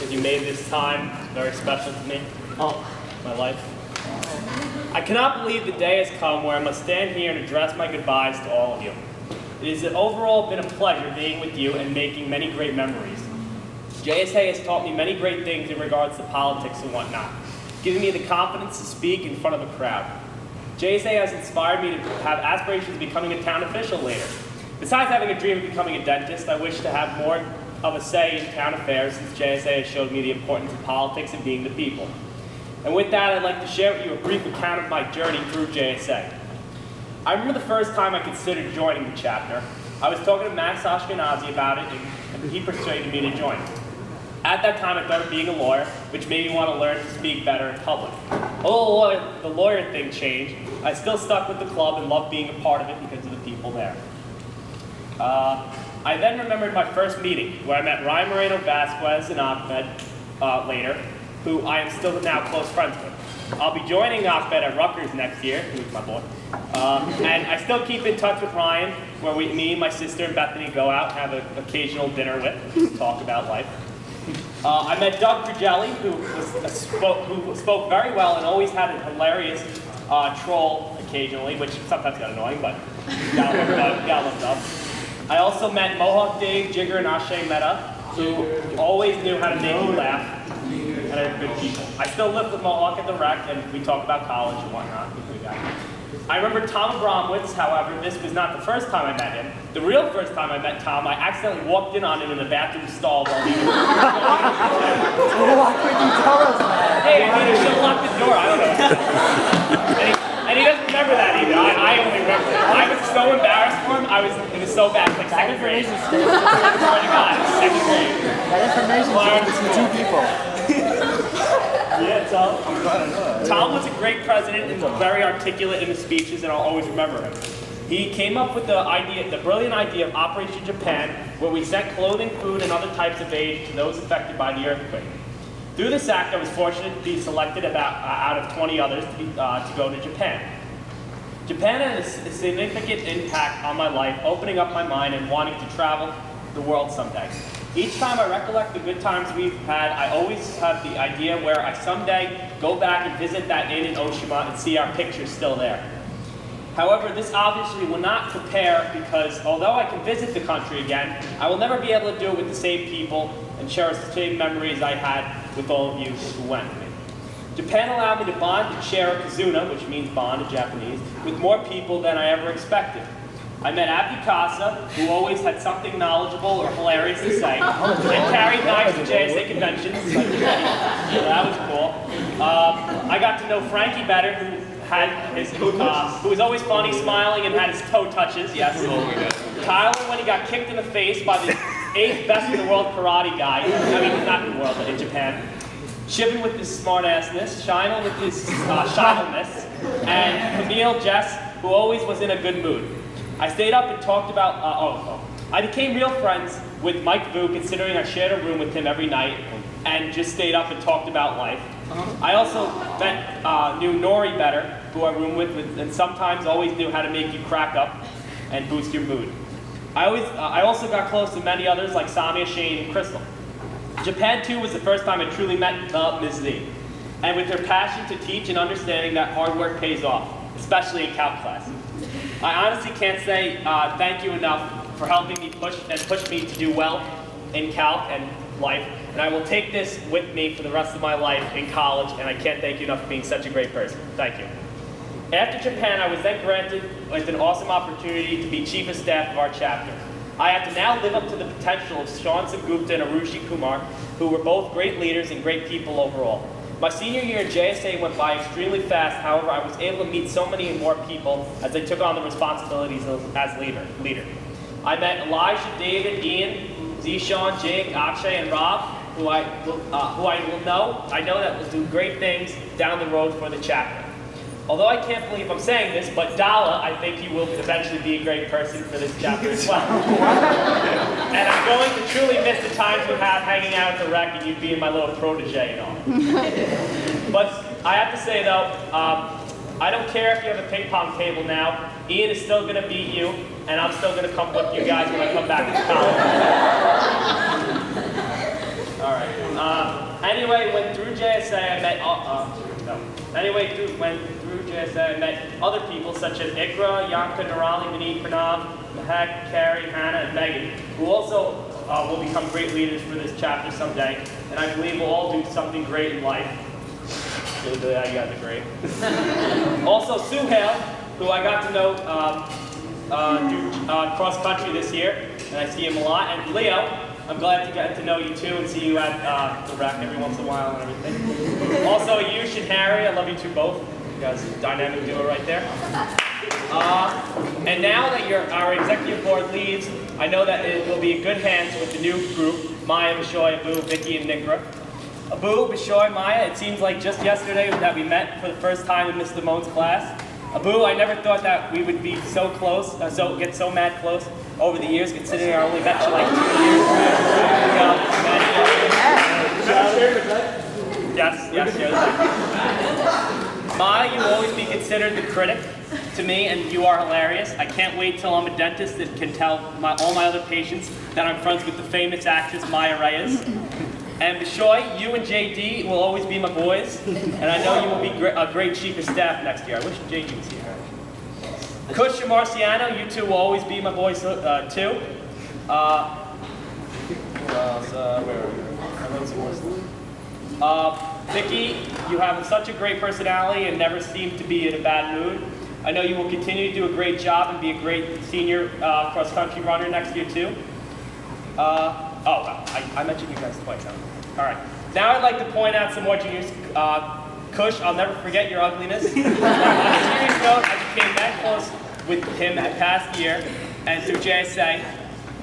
because you made this time very special to me. My life. I cannot believe the day has come where I must stand here and address my goodbyes to all of you. It has overall been a pleasure being with you and making many great memories. JSA has taught me many great things in regards to politics and whatnot, giving me the confidence to speak in front of a crowd. JSA has inspired me to have aspirations of becoming a town official later. Besides having a dream of becoming a dentist, I wish to have more of a say in town affairs since JSA has showed me the importance of politics and being the people. And with that, I'd like to share with you a brief account of my journey through JSA. I remember the first time I considered joining the chapter. I was talking to Max Ashkenazi about it, and he persuaded me to join. At that time, I thought of being a lawyer, which made me want to learn to speak better in public. Although the lawyer thing changed, I still stuck with the club and loved being a part of it because of the people there. I then remembered my first meeting, where I met Ryan Moreno Vasquez and Ahmed later, who I am still now close friends with. I'll be joining Ahmed at Rutgers next year, who's my boy. And I still keep in touch with Ryan, where me and my sister and Bethany go out and have an occasional dinner with, talk about life. I met Doug Grugelli, who spoke very well and always had a hilarious troll occasionally, which sometimes got annoying, but gotta love Doug. I also met Mohawk Dave, Jigger, and Ashe Mehta, who always knew how to make you laugh, and are good people. I still live with Mohawk at the rec, and we talk about college and whatnot. I remember Tom Bromwitz, however, this was not the first time I met him. The real first time I met Tom, I accidentally walked in on him in the bathroom stall while he was Why couldn't you tell us that? Hey, I mean, I should have locked the door, I don't know. and he doesn't remember that either. I only remember it. I was so embarrassed for him, it was so bad, like second grade. I swear to God, second grade. That information is from two people. Yeah, Tom. I'm glad I know that. Tom was a great president and very articulate in his speeches, and I'll always remember him. He came up with the brilliant idea of Operation Japan, where we sent clothing, food, and other types of aid to those affected by the earthquake. Through this act, I was fortunate to be selected out of 20 others to go to Japan. Japan had a significant impact on my life, opening up my mind and wanting to travel the world someday. Each time I recollect the good times we've had, I always have the idea where I someday go back and visit that inn in Oshima and see our pictures still there. However, this obviously will not prepare because although I can visit the country again, I will never be able to do it with the same people and cherish the same memories I had with all of you who went with me. Japan allowed me to bond and share a kazuna, which means bond in Japanese, with more people than I ever expected. I met Abdi Casa, who always had something knowledgeable or hilarious to say, and carried knives to JSA conventions. So that was cool. I got to know Frankie better, who was always funny, smiling, and had his toe touches. Yes. Tyler, when he got kicked in the face by the 8th best in the world karate guy. I mean, not in the world, but in Japan. Shivan with his smartassness, Shina with his shyness, and Camille Jess, who always was in a good mood. I stayed up and talked about, I became real friends with Mike Vu, considering I shared a room with him every night, and just stayed up and talked about life. I also knew Nori better, who I roomed with, and sometimes always knew how to make you crack up and boost your mood. I also got close to many others like Samia, Shane, and Crystal. Japan, too, was the first time I truly met Ms. Z, and with her passion to teach and understanding that hard work pays off, especially in calc class. I honestly can't say thank you enough for helping me push me to do well in calc and life, and I will take this with me for the rest of my life in college, and I can't thank you enough for being such a great person. Thank you. After Japan, I was then granted with an awesome opportunity to be Chief of Staff of our chapter. I have to now live up to the potential of Sean Gupta and Arushi Kumar, who were both great leaders and great people overall. My senior year at JSA went by extremely fast, however, I was able to meet so many more people as I took on the responsibilities as leader. I met Elijah, David, Ian, Zishan, Jake, Akshay, and Rob, who I know that will do great things down the road for the chapter. Although I can't believe I'm saying this, but Dala, I think you will eventually be a great person for this chapter as well. And I'm going to truly miss the times we have hanging out at the rec and you being my little protege and all. But I have to say though, I don't care if you have a ping pong table now. Ian is still going to beat you, and I'm still going to come with you guys when I come back to college. All right. Anyway, when through JSA I met. When through JSA I met other people such as Ikra, Yanka, Nurali, Vinit, Pranav, Mahek, Carrie, Hannah, and Megan, who also will become great leaders for this chapter someday, and I believe we'll all do something great in life. You guys are great. Also, Suhail, who I got to know cross country this year, and I see him a lot, and Leo, I'm glad to get to know you too and see you at the rec every once in a while and everything. Also, Yush and Harry, I love you two both. You guys are a dynamic duo right there. And now that our executive board leaves, I know that it will be in good hands with the new group, Maya, Bishoy, Abu, Vicky, and Nikra. Abu, Bishoy, Maya, it seems like just yesterday that we met for the first time in Mr. Moan's class. Abu, I never thought that we would be so close, get so mad close over the years, considering I only met you like 2 years. Yes, share the back. Maya, you will always be considered the critic to me, and you are hilarious. I can't wait till I'm a dentist that can tell all my other patients that I'm friends with the famous actress Maya Reyes. And Bishoy, you and JD will always be my boys, and I know you will be a great chief of staff next year. I wish JD was here. Kush and Marciano, you two will always be my boys too. Who else? Where are we? Vicky, you have such a great personality and never seem to be in a bad mood. I know you will continue to do a great job and be a great senior cross-country runner next year too. I mentioned you guys twice. All right. Now I'd like to point out some more juniors. Kush, I'll never forget your ugliness. On a serious note, I became that close with him that past year and through JSA.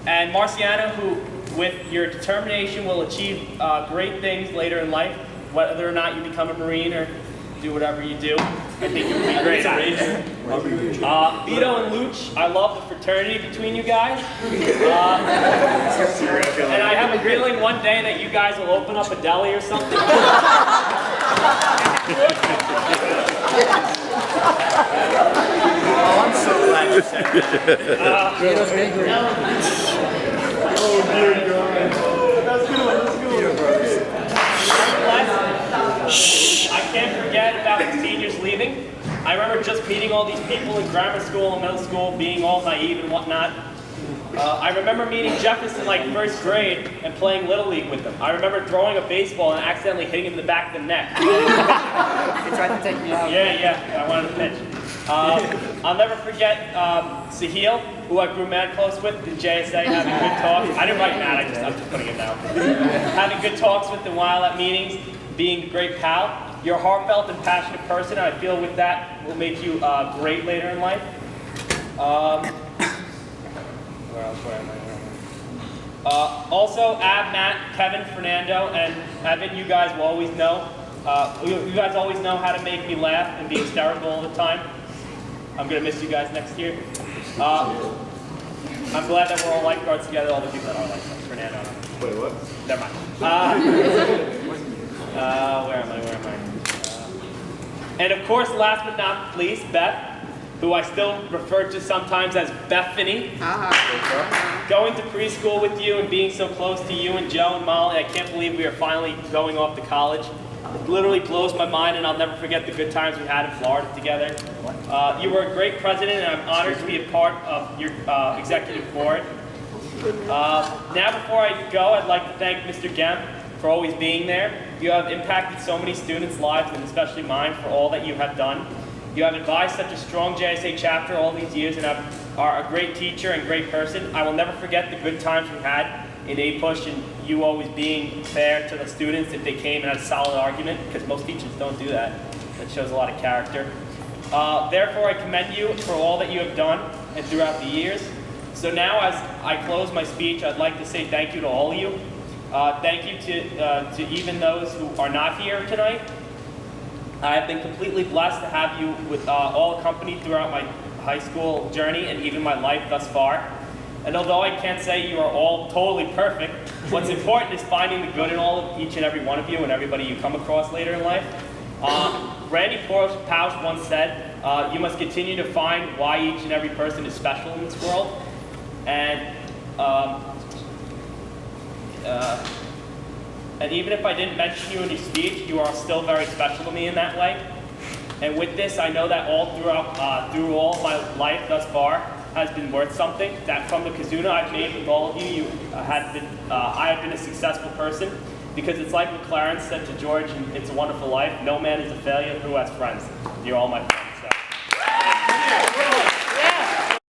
And Marciano, who with your determination will achieve great things later in life, whether or not you become a Marine or do whatever you do. I think you would be great at it. Vito and Luch, I love the fraternity between you guys. And I have a feeling one day that you guys will open up a deli or something. Oh, I'm so glad you said that. Oh, dear God. That's good. I can't forget about the seniors leaving. I remember just meeting all these people in grammar school and middle school, being all naive and whatnot. I remember meeting Jefferson like first grade and playing Little League with him. I remember throwing a baseball and accidentally hitting him in the back of the neck. He tried to take me out. Yeah, I wanted to pitch. I'll never forget Sahil, who I grew mad close with in JSA, having good talks. I didn't write mad, I'm just putting it down. Having good talks with him while at meetings, being a great pal. You're a heartfelt and passionate person, and I feel with that will make you great later in life. Where am I? Also, Ab, Matt, Kevin, Fernando, and Evan, you guys will always know. You guys always know how to make me laugh and be hysterical all the time. I'm going to miss you guys next year. I'm glad that we're all lifeguards together, all the people that are lifeguards. Fernando. Wait, what? Never mind. Where am I? And of course, last but not least, Beth, who I still refer to sometimes as Bethany. Going to preschool with you and being so close to you and Joe and Molly, I can't believe we are finally going off to college. It literally blows my mind, and I'll never forget the good times we had in Florida together. You were a great president, and I'm honored to be a part of your executive board. Now, before I go, I'd like to thank Mr. Gehm for always being there. You have impacted so many students' lives, and especially mine, for all that you have done. You have advised such a strong JSA chapter all these years and are a great teacher and great person. I will never forget the good times we had in A-Push and you always being fair to the students if they came and had a solid argument, because most teachers don't do that. That shows a lot of character. Therefore, I commend you for all that you have done and throughout the years. So now, as I close my speech, I'd like to say thank you to all of you. Thank you to even those who are not here tonight. I have been completely blessed to have you with all accompanied throughout my high school journey and even my life thus far. And although I can't say you are all totally perfect, what's important is finding the good in all of each and every one of you and everybody you come across later in life. Randy Pausch once said, you must continue to find why each and every person is special in this world. And even if I didn't mention you in your speech, you are still very special to me in that way. And with this, I know that through all my life thus far has been worth something. That from the Kazuna I've made with all of you, I have been a successful person. Because it's like what Clarence said to George in It's a Wonderful Life, no man is a failure who has friends. You're all my friends.